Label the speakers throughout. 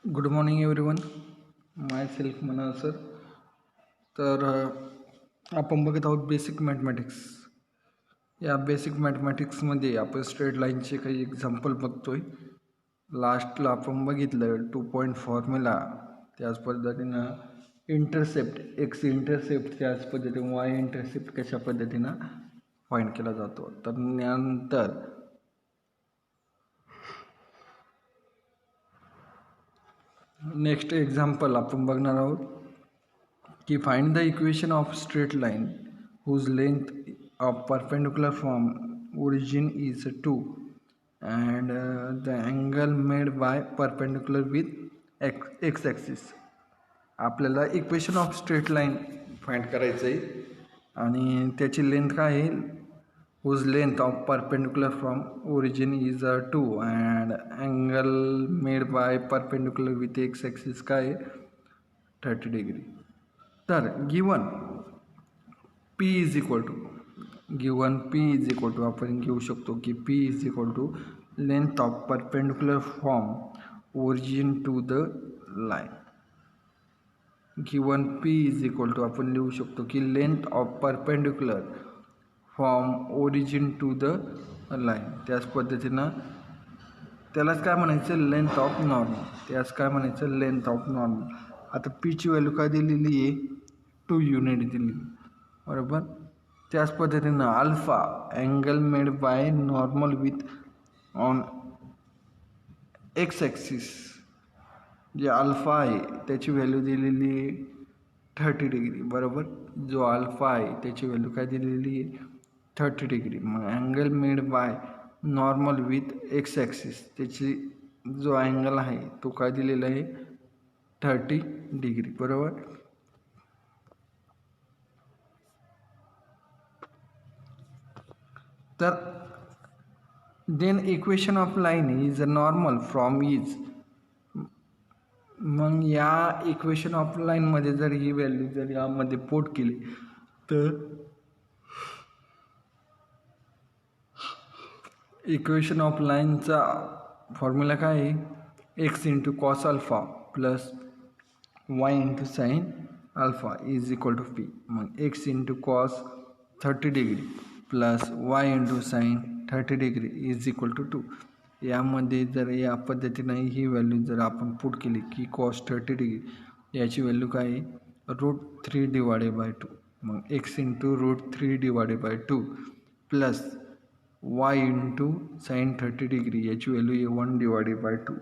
Speaker 1: Good morning everyone. Myself Manal sir. तर आपण बघत आहोत बेसिक मॅथमॅटिक्स. या बेसिक मॅथमॅटिक्समध्ये आपण स्ट्रेट लाईनचे काही एक्झाम्पल बघतोय. लास्टला आपण बघितलं 2 पॉईंट फॉर्म्युला, त्याच पद्धतीनं इंटरसेप्ट, एक्स इंटरसेप्ट, त्याच पद्धतीने वाय इंटरसेप्ट कशा पद्धतीनं फाइंड केला जातो. तर त्यानंतर नेक्स्ट एक्झाम्पल आपण बघणार आहोत की find the equation of straight line whose length of perpendicular from origin is 2 and the angle made by perpendicular with x axis. आपल्याला equation of straight line find करायचं आहे आणि त्याची लेंथ काय आहे, whose length of perpendicular from origin is 2 and angle made by perpendicular with x axis काय 30 degree. तर given P is equal to आपण घेऊ शकतो की P is equal to length of perpendicular from origin to the line. Given P is equal to आपण लिहू शकतो की length of perpendicular from origin to the line. त्याच पद्धतीनं त्यालाच काय म्हणायचं, लेंथ ऑफ नॉर्मल. त्याच काय म्हणायचं, लेंथ ऑफ नॉर्मल. आता पीची व्हॅल्यू काय दिलेली आहे, 2 युनिट दिली, बरोबर. त्याच पद्धतीनं alpha angle made by normal with on x axis, जे अल्फा आहे त्याची व्हॅल्यू दिलेली आहे 30 डिग्री, बरोबर. जो अल्फा आहे त्याची व्हॅल्यू काय दिलेली आहे 30 डिग्री. मग angle made by normal with x axis, त्याची जो अँगल आहे तो काय दिलेला आहे 30 डिग्री, बरोबर. तर then equation of line is a normal from is. मग या इक्वेशन ऑफ लाईनमध्ये जर ही व्हॅल्यू जर यामध्ये पोट केली तर इक्वेशन ऑफ लाईनचा फॉर्म्युला काय आहे, x into cos alpha plus y into sine alpha is equal to p. मग x into cos 30 degree plus y into sine 30 degree is equal to 2. यामध्ये जर या पद्धतीनं ही व्हॅल्यू जर आपण पुट केली की कॉस 30 डिग्री याची व्हॅल्यू काय आहे √3 डिवायडेड बाय 2. मग x into √3 divided by 2 plus y into sine 30 degree याची व्हॅल्यू आहे 1 डिवायडेड बाय 2,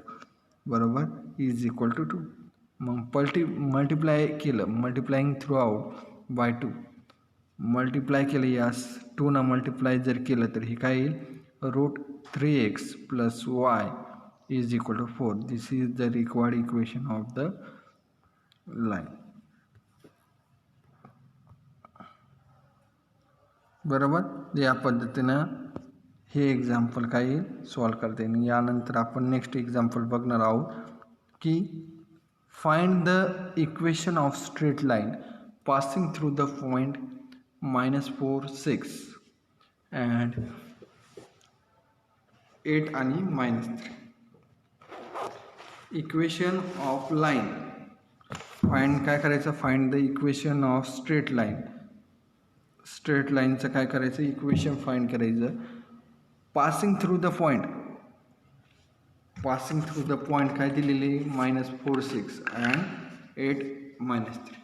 Speaker 1: बरोबर, इज इक्वल टू 2. मग मल्टिप्लाय केलं, multiplying throughout bye 2, multiply केलं, यास 2 ना मल्टिप्लाय जर केलं तर हे काय येईल √3x plus y is equal to 4. This is the required equation of the line, बरोबर. या पद्धतीनं हे एक्झाम्पल काय येईल सॉल्व करता येईल. यानंतर आपण नेक्स्ट एक्झाम्पल बघणार आहोत की find the equation of straight line passing through the point -4 6 and 8 आणि -3. इक्वेशन ऑफ लाईन फाइंड काय करायचं, find the equation of straight line. Straight लाईनचं काय करायचं, इक्वेशन फाइंड करायचं passing through the point. Passing through the point काय दिलेली -4 6 and 8 -3.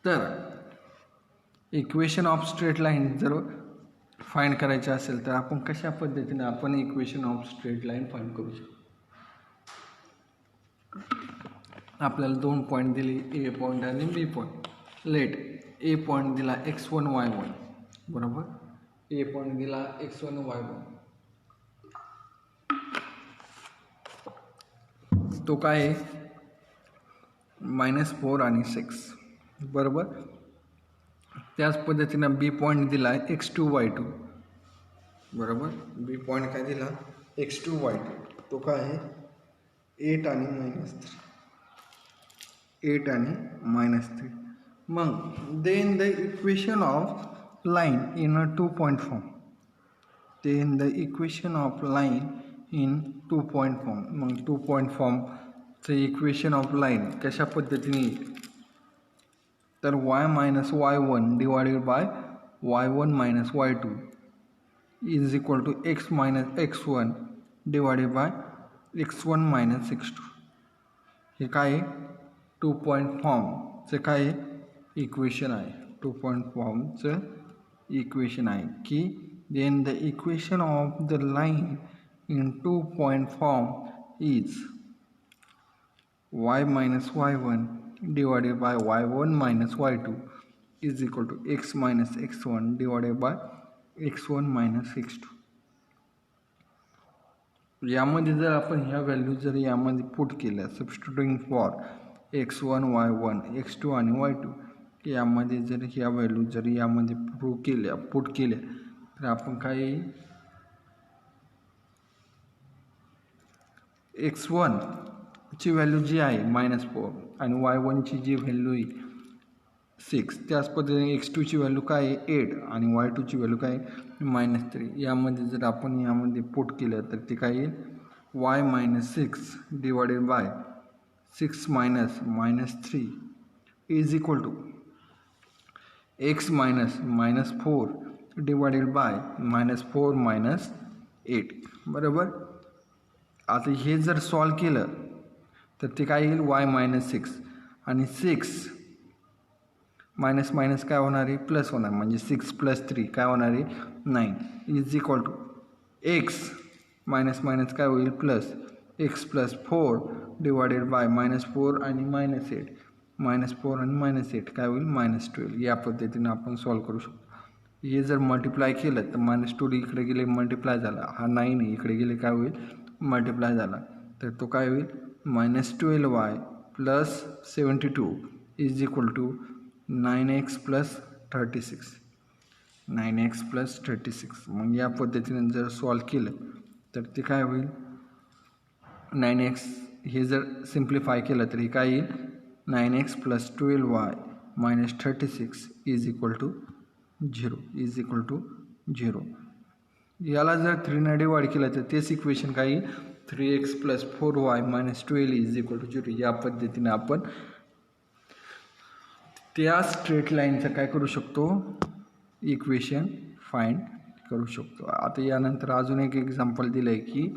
Speaker 1: तर इक्वेशन ऑफ स्ट्रेट लाईन जर फाइंड करायचं असेल तर आपण कशा पद्धतीने आपण equation of straight line find करू शकतो. आपल्याला 2 पॉईंट दिली, ए पॉईंट आणि बी पॉईंट. लेट ए पॉईंट दिला x1 y1, बरोबर. ए पॉईंट दिला x1 y1, तो काय आहे -4 आणि 6, बरोबर. त्याच पद्धतीनं बी पॉईंट दिला x2 y2, बरोबर. बी पॉईंट काय दिला x2 y2, तो काय आहे 8 आणि -3, 8 आणि -3. मग then the equation of line in a 2 point form. then the equation of line in 2-point form. मग 2-point फॉर्मचं इक्वेशन ऑफ लाईन कशा पद्धतीने येईल तर y minus y1 divided by y1 minus y2 is equal to x minus x1 divided by x1 minus x2. हे काय 2-point फॉर्मचं काय equation आहे. 2-point फॉर्मचं equation आहे की then the equation of the line in 2-point form is y minus y1 divided by y1 minus y2 is equal to x minus x1 divided by x1 minus x2. यामध्ये जर आपण ह्या value जर यामध्ये put केल्या substituting for x1 y1 x2 आणि y2 यामध्ये जर ह्या व्हॅल्यू जर यामध्ये पुट केल्या तर आपण काय x1 ची व्हॅल्यू जी आहे -4 आणि y1 ची जी व्हॅल्यू आहे 6 त्याच पद्धतीने x2 ची व्हॅल्यू काय आहे 8 आणि y2 ची व्हॅल्यू काय -3. यामध्ये जर आपण यामध्ये पुट केलं तर ते काय येईल y -6 divided by 6 -3 is equal to x -4 divided by -4 -8 बरोबर. आता हे जर सॉल्व केलं तर ते काय येईल y -6 आणि 6 मायनस मायनस काय होणार आहे प्लस होणार म्हणजे 6 + 3 काय होणार आहे 9 is equal to x minus minus काय होईल प्लस x + 4 डिवायडेड बाय -4 आणि -8 -4 आणि -8 काय होईल -12. या पद्धतीने आपण सॉल्व करू शकतो. हे जर मल्टिप्लाय केलं तर -2 इकडे गेले मल्टिप्लाय झाला हा 9 इकडे गेले काय होईल मल्टिप्लाय झाला तर तो काय होईल -12y + 72 is equal to 9x + 36 9x + 36. मग या पद्धतीने जर सॉल्व केलं तर ते काय होईल 9x हे जर सिम्प्लिफाय केलं तर हे काय येईल 9x + 12y - 36 is equal to 0. याला जर 3 ने डिवाइड केलं तर तेच इक्वेशन काय येईल 3x + 4y - 12 is equal to 0. या पद्धतीने आपण त्या स्ट्रेट लाईनचं काय करू शकतो इक्वेशन फाइंड करू शकतो. आता यानंतर अजून एक एक्झाम्पल दिलं आहे की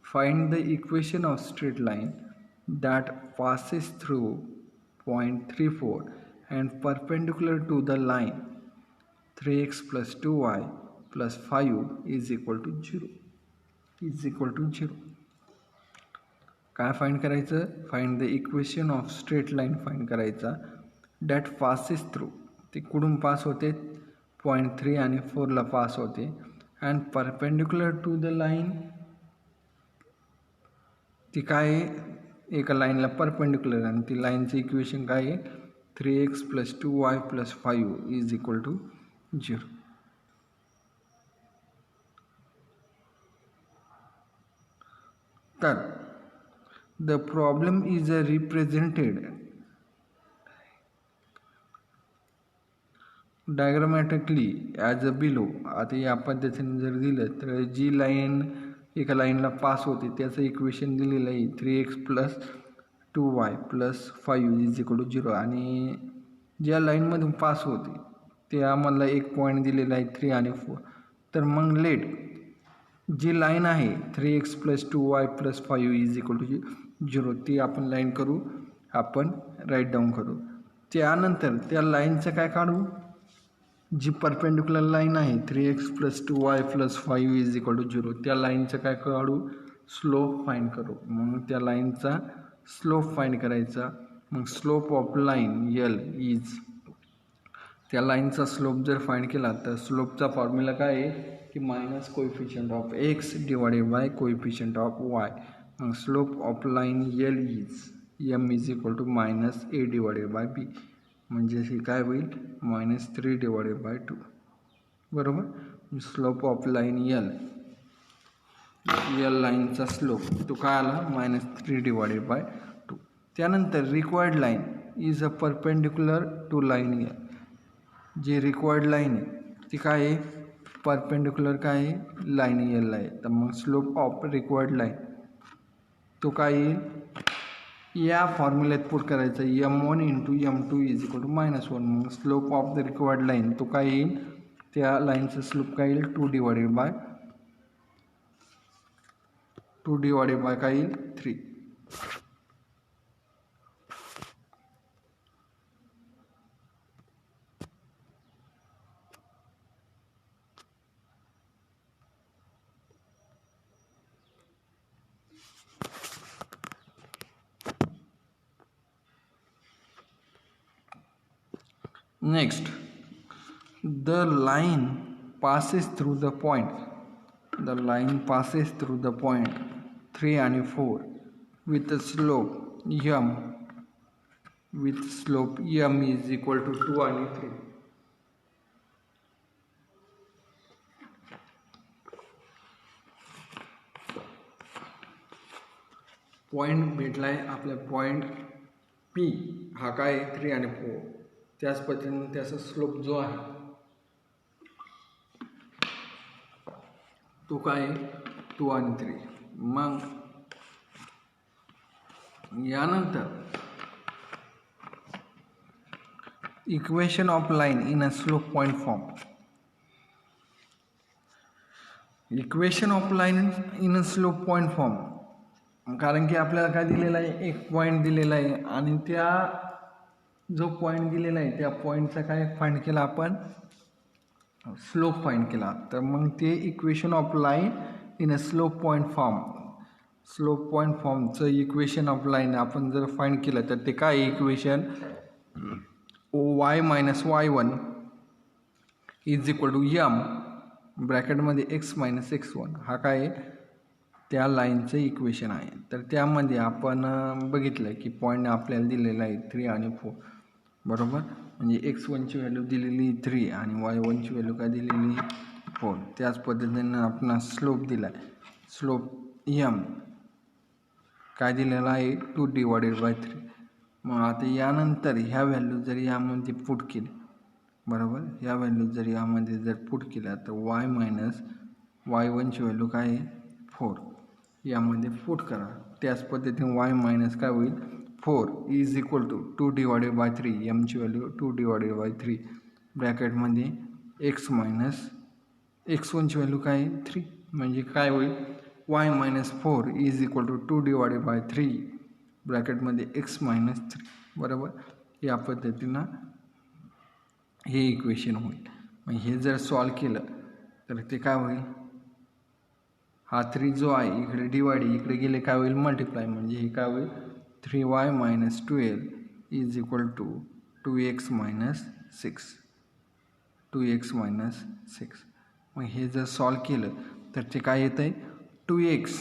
Speaker 1: find the equation of straight line that passes through point 34 and perpendicular to the line 3x + 2y + 5 is equal to 0. काय फाइंड करायचं find the equation of straight line find करायचा दॅट पासेस थ्रू ते कुठून pass होते point 3 आणि 4ला pass होते and perpendicular to the line ती काय एका लाईनला परपेंडिक्युलर आणि ती लाईनचं इक्वेशन काय आहे 3x + 2y + 5 is equal to 0. तर the problem is represented diagrammatically as a below. आता या पद्धतीने जर दिलं तर जी लाईन एका लाईनला पास होते त्याचं इक्वेशन दिलेलं आहे 3x + 2y + 5 is equal to 0 आणि ज्या लाईनमधून पास होते त्यामधला एक पॉईंट दिलेला आहे 3 आणि 4. तर मग लेट जी लाईन आहे 3x + 2y + 5 is equal to 0 ती आपण लाईन करू आपण राईट डाऊन करू. त्यानंतर त्या लाईनचं काय काढू जी परपेंडिक्युलर लाईन आहे 3x + 2y + 5 is equal to 0 त्या लाईनचं काय काढू स्लोप फाइंड करू. मग त्या लाईनचा स्लोप फाइंड करायचा. मग slope of line L is त्या लाईनचा स्लोप जर फाइंड केला तर स्लोपचा फॉर्म्युला काय आहे की minus coefficient of x divided by coefficient of y. मग slope of line L is m is equal to -a divided by b म्हणजे हे काय होईल -3 डिवायडेड बाय 2 बरोबर. स्लोप ऑफ लाईन L लाईनचा स्लोप तो काय आला -3 डिवायडेड बाय 2. त्यानंतर required line is a perpendicular to line L. जी रिक्वायर्ड लाईन आहे ती काय आहे परपेंडिक्युलर काय आहे लाईन एल आहे. तर मग स्लोप ऑफ रिक्वायर्ड लाईन तो काय येईल या फॉर्म्युल्यात पुट करायचा m1 into m2 is equal to -1. मग slope of the required line तो काय येईल त्या लाईनचा स्लोप काय येईल 2 डिवायडेड बाय काय येईल 3. Next, the line passes through the point. The line passes through the point 3 and 4 with a slope m. With slope m is equal to 2 and 3. Point भेटलाय आपल्या पॉईंट P हा काय 3 आणि 4. त्याच पद्धतीने त्याचा स्लोप जो आहे तो काय 2 आणि 3. मग यानंतर equation of line in a slope point form. Equation of line in a slope point form, कारण की आपल्याला काय दिलेलं आहे एक पॉईंट दिलेला आहे आणि त्या जो पॉईंट दिलेला आहे त्या पॉईंटचा काय फाइंड केला आपण स्लोप फाइंड केला. तर मग ते equation of line in a slope point form, slope point फॉर्मचं इक्वेशन ऑफ लाईन आपण जर फाइंड केलं तर ते काय equation y minus y1 is equal to m ब्रॅकेटमध्ये x मायनस x1 हा काय त्या लाईनचं इक्वेशन आहे. तर त्यामध्ये आपण बघितलं की पॉईंट आपल्याला दिलेला आहे 3 आणि 4 बरोबर. म्हणजे x1ची व्हॅल्यू दिलेली 3 आणि y1ची व्हॅल्यू काय दिलेली 4. त्याच पद्धतीने आपण स्लोप दिला आहे, स्लोप m काय दिलेला आहे 2 डिवायडेड बाय 3. मग आता यानंतर ह्या व्हॅल्यू जर यामध्ये पुट केली बरोबर, ह्या व्हॅल्यू जर यामध्ये जर पुट केल्या तर y मायनस y1ची व्हॅल्यू काय आहे 4 यामध्ये पुट करा. त्याच पद्धतीने y मायनस काय होईल 4 is equal to 2 divided by 3 एमची व्हॅल्यू 2 डिवायडेड बाय 3 ब्रॅकेटमध्ये x मायनस x1ची व्हॅल्यू काय आहे 3 म्हणजे काय होईल y minus 4 is equal to 2 divided by 3 ब्रॅकेटमध्ये x मायनस 3 बरोबर. या पद्धतीनं हे इक्वेशन होईल. मग हे जर सॉल्व केलं तर ते काय होईल हा 3 जो आहे इकडे डिवाइड इकडे गेले काय होईल मल्टिप्लाय म्हणजे हे काय होईल 3y minus 12 is equal to 2x minus 6 2x minus 6. मग हे जर सॉल्व केलं तर ते काय येतं आहे 2x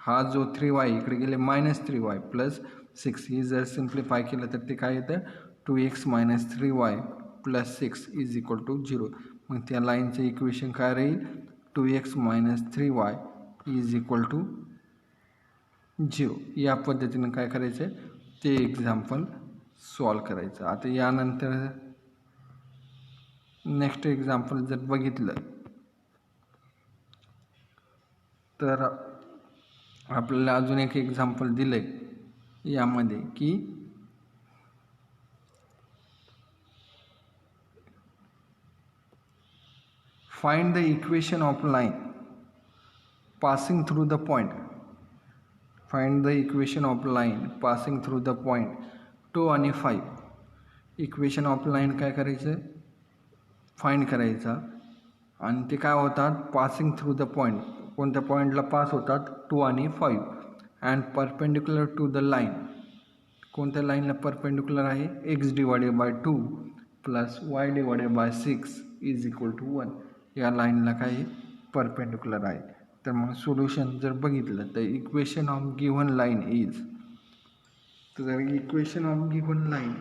Speaker 1: हा जो 3y इकडे गेले मायनस 3y प्लस 6 ही जर सिम्प्लिफाय केलं तर ते काय येतं 2x minus 3y plus 6 is equal to 0. मग त्या लाईनचं इक्वेशन काय राहील 2x minus 3y is equal to 0. या पद्धतीने काय करायचं ते एक्झाम्पल सॉल्व करायचं. आता यानंतर नेक्स्ट एक्झाम्पल जर बघितलं तर आपल्याला अजून एक एक्झाम्पल दिलं आहे यामध्ये की find the equation of line passing through the point. Find the equation of line passing through the point 2 आणि 5. इक्वेशन ऑफ लाईन काय करायचं फाइंड करायचं आणि ते काय होतात पासिंग थ्रू द पॉईंट कोणत्या पॉईंटला पास होतात 2 आणि 5 and perpendicular to the line कोणत्या लाईनला परपेंडिक्युलर आहे x divided by 2 plus y divided by 6 is equal to 1. या लाईनला काय परपेंडिक्युलर आहे. तर मग सोल्युशन जर बघितलं तर equation of given line is तर इक्वेशन ऑफ गिव्हन लाईन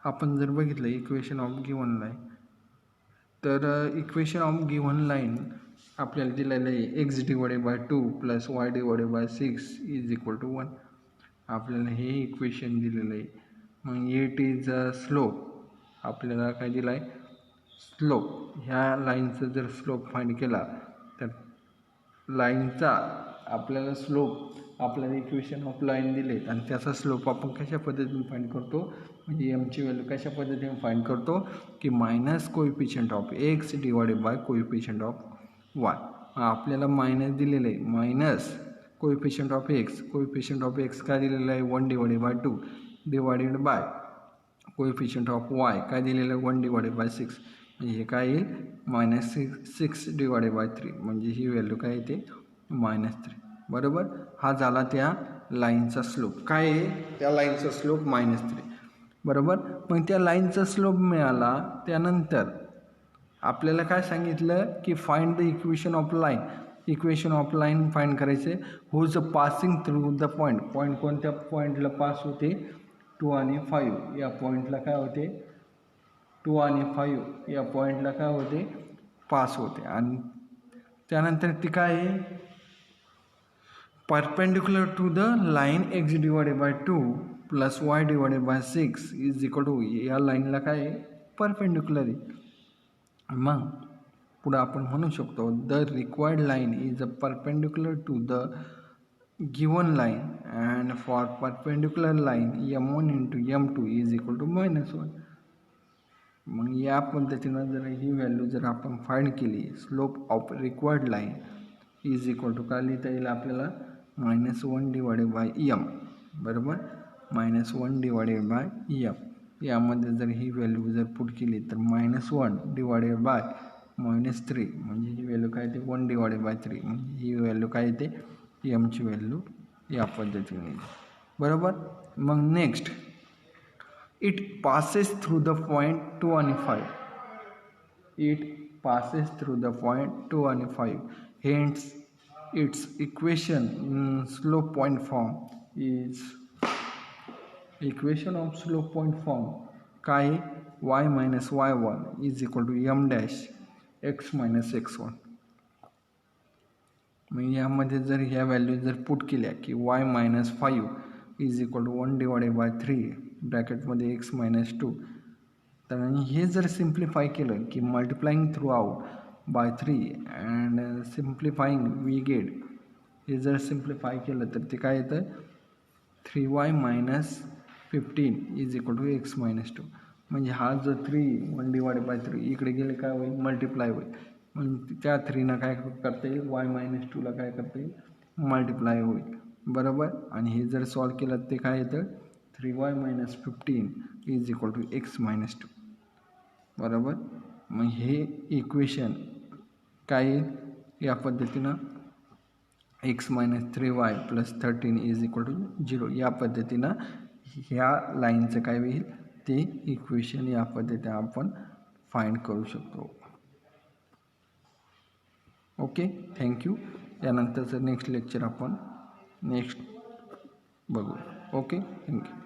Speaker 1: आपण जर बघितलं इक्वेशन ऑफ गिव्हन लाईन तर इक्वेशन ऑफ गिव्हन लाईन आपल्याला दिलेलं आहे x divided by 2 plus y divided by 6 is equal to 1. आपल्याला हे इक्वेशन दिलेलं आहे. मग इट इज अ स्लोप आपल्याला काय दिलं आहे स्लोप, ह्या लाईनचा जर स्लोप फाइंड केला तर लाईनचा आपल्याला स्लोप, आपल्याला इक्वेशन ऑफ लाईन दिले आणि त्याचा स्लोप आपण कशा पद्धतीने फाइंड करतो, म्हणजे एमची व्हॅल्यू कशा पद्धतीने फाइंड करतो की minus coefficient of x divided by coefficient of Y. आपल्याला मायनस दिलेलं आहे, minus coefficient of x, coefficient of x काय दिलेलं आहे 1 divided by 2 divided by coefficient of Y काय दिलेलं आहे 1 डिवायडेड बाय 6, म्हणजे हे काय येईल -6 डिवायडेड बाय 3, म्हणजे ही व्हॅल्यू काय येते -3. बरोबर, हा झाला त्या लाईनचा स्लोप. काय आहे त्या लाईनचा स्लोप -3. बरोबर, मग त्या लाईनचा स्लोप मिळाला त्यानंतर आपल्याला काय सांगितलं की find the equation of line. Equation of line find करायचे, whose passing through the point. Point कोणत्या पॉईंटला पास होते 2 आणि 5 या पॉईंटला काय होते 2 आणि 5 या पॉईंटला काय होते पास होते. आणि त्यानंतर ती काय आहे perpendicular to the line x divided by 2 plus y divided by 6 is equal to, या लाईनला काय आहे परपेंडिक्युलर आहे. मग पुढे आपण म्हणू शकतो the required line is a perpendicular to the given line and for perpendicular line m1 into m2 is equal to -1. मग या पद्धतीनं जर ही व्हॅल्यू जर आपण फाइंड केली, slope of required line is equal to काय लिहिता येईल आपल्याला -1 डिवायडेड बाय m. बरोबर, -1 डिवायडेड बाय m. यामध्ये जर ही व्हॅल्यू जर पुट केली तर -1 डिवायडेड बाय -3, म्हणजे ही व्हॅल्यू काय येते 1 डिवायडेड बाय 3, म्हणजे ही व्हॅल्यू काय येते एमची व्हॅल्यू या पद्धतीने. बरोबर, मग next it passes through the point 2 आणि 5. It passes through the point 2 and 5. Hence, its equation in slope point form is equation of slope point form काय y minus y1 is equal to m dash x minus x1. मग यामध्ये जर ह्या value जर put केल्या की y minus 5 is equal to 1 divided by 3 ब्रॅकेटमध्ये x minus 2, तर हे जर सिम्प्लिफाय केलं की multiplying throughout by 3 and simplifying we get, हे जर सिम्प्लिफाय केलं तर ते काय येतं 3y minus 15 is equal to x minus 2. म्हणजे हा जो 1 डिवायडेड बाय 3 इकडे गेले काय होईल मल्टिप्लाय होईल, मग त्या 3नं काय करता येईल y minus 2ला काय करता येईल मल्टिप्लाय होईल. बरोबर, आणि हे जर सॉल्व केलं ते काय येतं 3y minus 15 is equal to x minus 2. बरोबर, मग हे इक्वेशन काय या पद्धतीनं x minus 3y plus 13 is equal to 0 या पद्धतीनं ह्या लाईनचं काय होईल ते इक्वेशन या पद्धतीने आपण फाइंड करू शकतो. Okay, thank you. यानंतरचं नेक्स्ट लेक्चर आपण नेक्स्ट बघू. Okay, thank you.